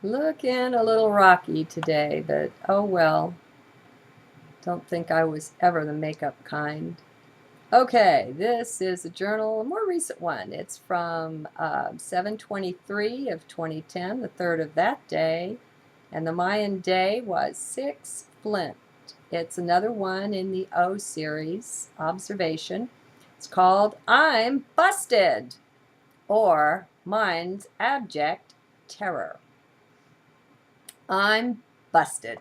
Looking a little rocky today, but oh well. Don't think I was ever the makeup kind. Okay, this is a journal, a more recent one. It's from 7/23 of 2010, the third of that day, and the Mayan day was 6 Flint. It's another one in the O series, Observation. It's called I'm Busted, or Mind's Abject Terror. I'm busted.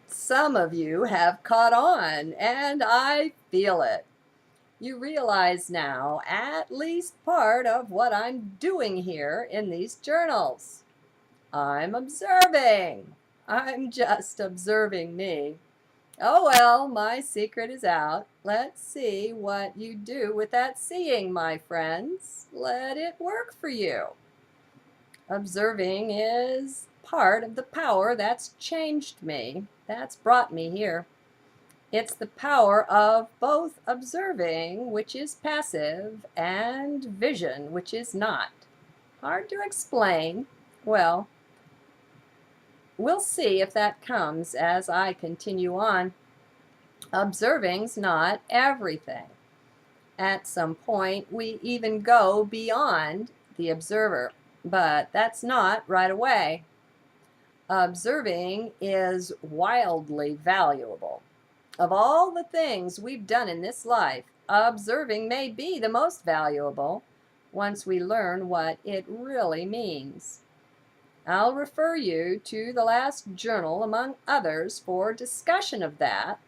Some of you have caught on, and I feel it. You realize now at least part of what I'm doing here in these journals. I'm observing. I'm just observing me. Oh well, my secret is out. Let's see what you do with that seeing, my friends. Let it work for you. Observing is part of the power that's changed me, that's brought me here. It's the power of both observing, which is passive, and vision, which is not. Hard to explain. Well, we'll see if that comes as I continue on. Observing's not everything. At some point, we even go beyond the observer, but that's not right away. Observing is wildly valuable. Of all the things we've done in this life, observing may be the most valuable once we learn what it really means. I'll refer you to the last journal, among others, for discussion of that,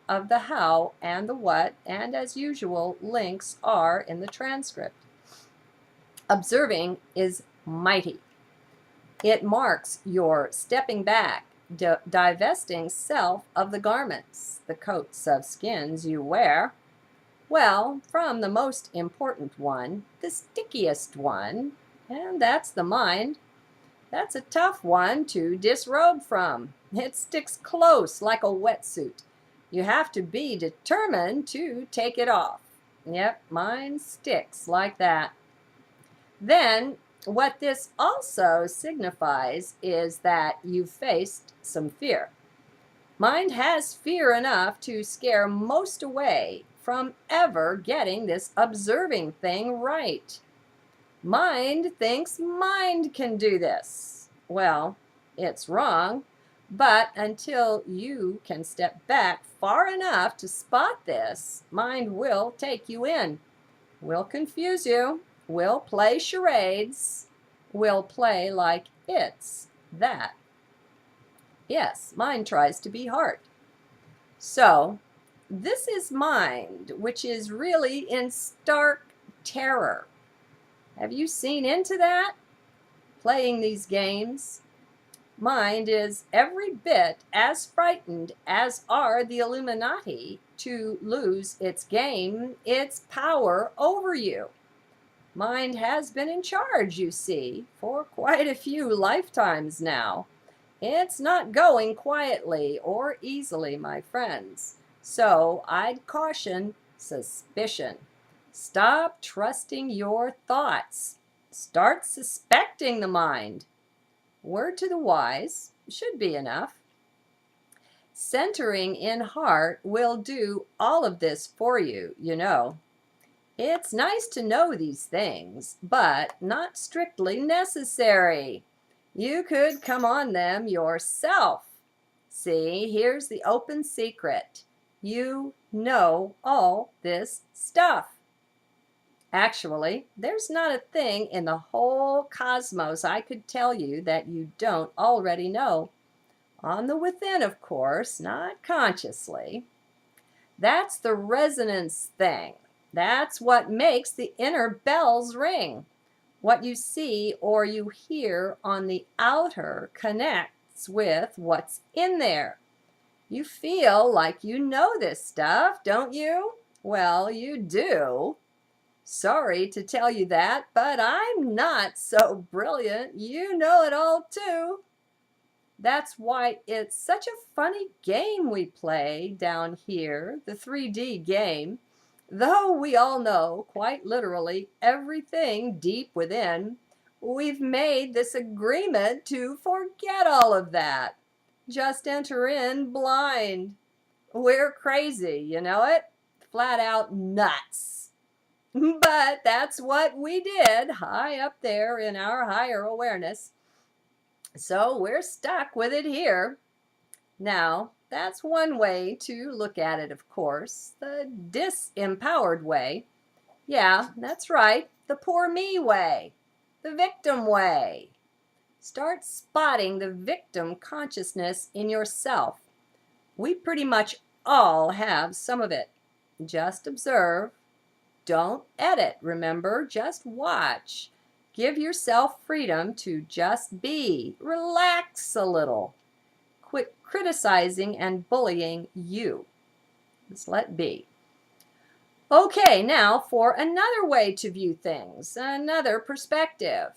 of the how and the what, and as usual, links are in the transcript. Observing is mighty. It marks your stepping back, divesting self of the garments, the coats of skins you wear. Well, from the most important one, the stickiest one, and that's the mind. That's a tough one to disrobe from. It sticks close like a wetsuit. You have to be determined to take it off. Yep, mine sticks like that. Then, what this also signifies is that you've faced some fear. Mind has fear enough to scare most away from ever getting this observing thing right. Mind thinks mind can do this. Well, it's wrong, but until you can step back far enough to spot this, mind will take you in, will confuse you, will play charades, will play like it's that. Yes, mind tries to be heart. So, this is mind, which is really in stark terror. Have you seen into that? Playing these games? Mind is every bit as frightened as are the Illuminati to lose its game, its power over you. Mind has been in charge, you see, for quite a few lifetimes now. It's not going quietly or easily, my friends. So I'd caution suspicion. Stop trusting your thoughts. Start suspecting the mind. Word to the wise should be enough. Centering in heart will do all of this for you, you know. It's nice to know these things, but not strictly necessary. You could come on them yourself. See, here's the open secret. You know all this stuff. Actually, there's not a thing in the whole cosmos I could tell you that you don't already know. On the within, of course, not consciously. That's the resonance thing. That's what makes the inner bells ring. What you see or you hear on the outer connects with what's in there. You feel like you know this stuff, don't you? Well, you do. Sorry to tell you that, but I'm not so brilliant. You know it all too. That's why it's such a funny game we play down here, the 3D game. Though we all know, quite literally, everything deep within, We've made this agreement to forget all of that. Just enter in blind. We're crazy, you know it? Flat out nuts. But that's what we did high up there in our higher awareness. So we're stuck with it here. Now, that's one way to look at it, of course, the disempowered way. Yeah, that's right, the poor me way, the victim way. Start spotting the victim consciousness in yourself. We pretty much all have some of it. Just observe. Don't edit, remember, just watch. Give yourself freedom to just be. Relax a little. Quit criticizing and bullying you. Just let be. Okay, now for another way to view things, another perspective.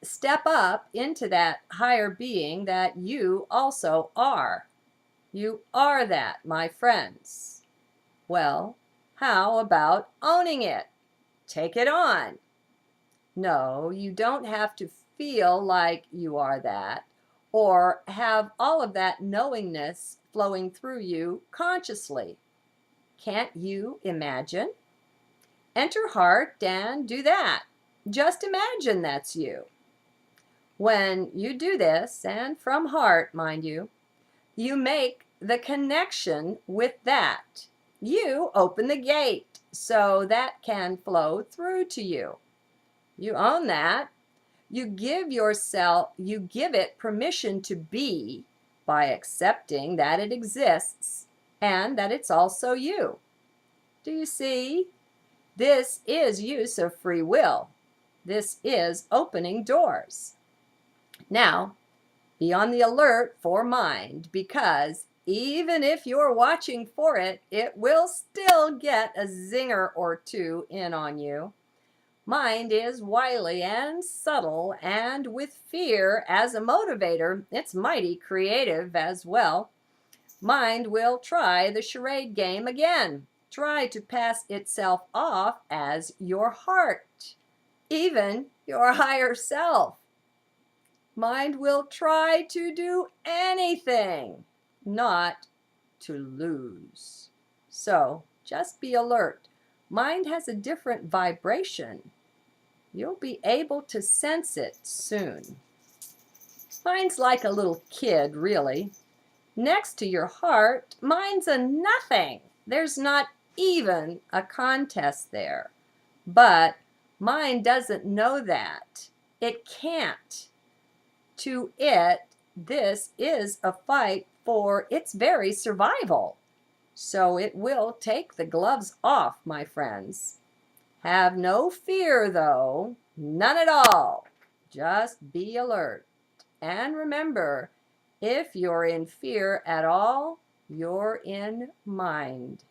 Step up into that higher being that you also are. You are that, my friends. Well, how about owning it? Take it on. No, you don't have to feel like you are that or have all of that knowingness flowing through you consciously. Can't you imagine? Enter heart and do that. Just imagine that's you. When you do this, and from heart, mind you, you make the connection with that. You open the gate so that can flow through to you. You own that. You give it permission to be by accepting that it exists and that it's also you. Do you see? This is use of free will. This is opening doors. Now, be on the alert for mind, because even if you're watching for it, it will still get a zinger or two in on you. Mind is wily and subtle, and with fear as a motivator, it's mighty creative as well. Mind will try the charade game again, try to pass itself off as your heart, even your higher self. Mind will try to do anything not to lose. So just be alert. Mind has a different vibration. You'll be able to sense it soon. Mind's like a little kid, really. Next to your heart, mind's a nothing. There's not even a contest there. But mind doesn't know that. It can't. To it, this is a fight for its very survival. So it will take the gloves off, my friends. Have no fear, though. None at all. Just be alert. And remember, if you're in fear at all, you're in mind.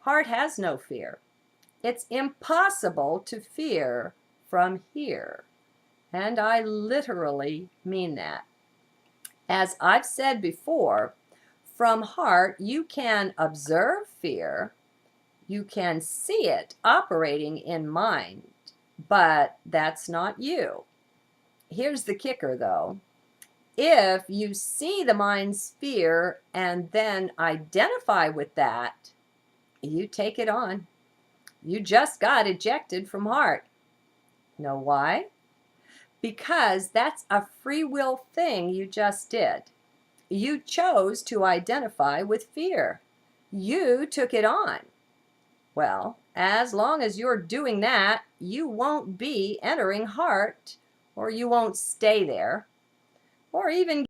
Heart has no fear. It's impossible to fear from here. And I literally mean that. As I've said before, from heart you can observe fear, you can see it operating in mind, but that's not you. Here's the kicker, though. If you see the mind's fear and then identify with that, you take it on. You just got ejected from heart. Know why? Because that's a free will thing you just did. You chose to identify with fear. You took it on. Well, as long as you're doing that, you won't be entering heart, or you won't stay there, or even